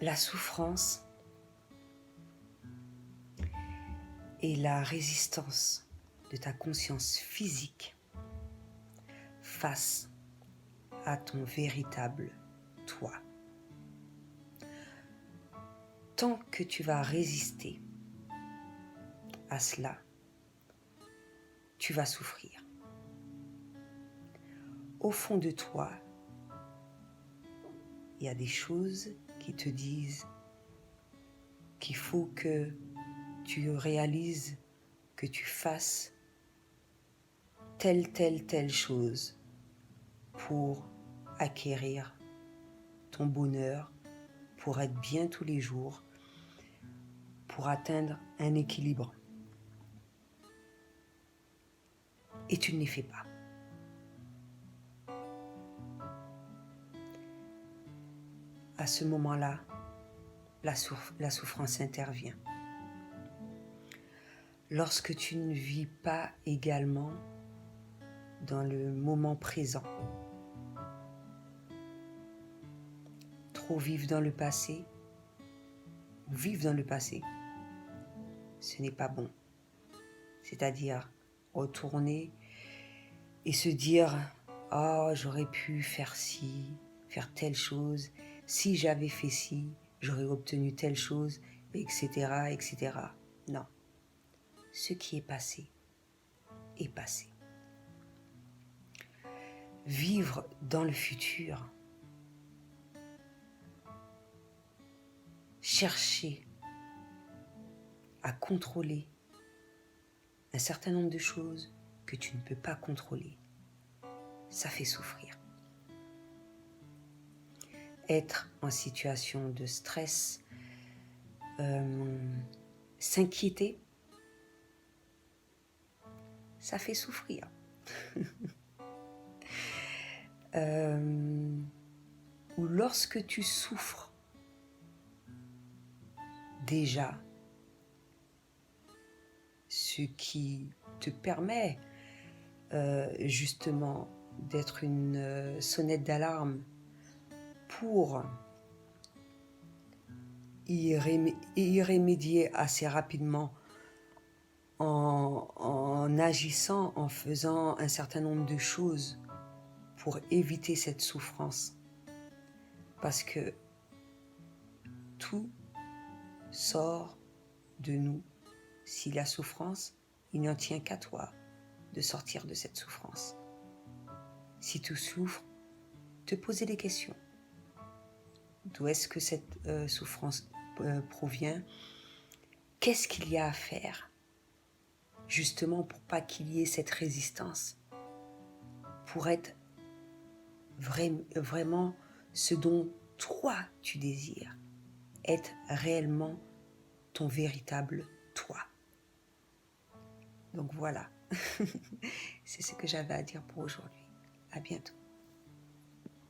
La souffrance et la résistance de ta conscience physique face à ton véritable toi. Tant que tu vas résister à cela, tu vas souffrir. Au fond de toi, il y a des choses qui te disent qu'il faut que tu réalises, que tu fasses telle chose pour acquérir ton bonheur, pour être bien tous les jours, pour atteindre un équilibre. Et tu ne les fais pas. À ce moment-là, la souffrance intervient. Lorsque tu ne vis pas également dans le moment présent, trop vivre dans le passé, ou vivre dans le passé, ce n'est pas bon. C'est-à-dire retourner et se dire « Oh, j'aurais pu faire ci, faire telle chose, si j'avais fait ci, j'aurais obtenu telle chose, etc. etc. » Non. Ce qui est passé est passé. Vivre dans le futur, chercher à contrôler un certain nombre de choses que tu ne peux pas contrôler, ça fait souffrir. Être en situation de stress, s'inquiéter, ça fait souffrir. Ou lorsque tu souffres, déjà, ce qui te permet justement d'être une sonnette d'alarme pour y remédier assez rapidement en agissant, en faisant un certain nombre de choses pour éviter cette souffrance. Parce que tout sort de nous. Si la souffrance, il n'en tient qu'à toi de sortir de cette souffrance. Si tu souffres, te poser des questions. D'où est-ce que cette souffrance provient? Qu'est-ce qu'il y a à faire justement pour pas qu'il y ait cette résistance, pour être vraiment ce dont toi tu désires, être réellement ton véritable toi. Donc voilà, c'est ce que j'avais à dire pour aujourd'hui. À bientôt.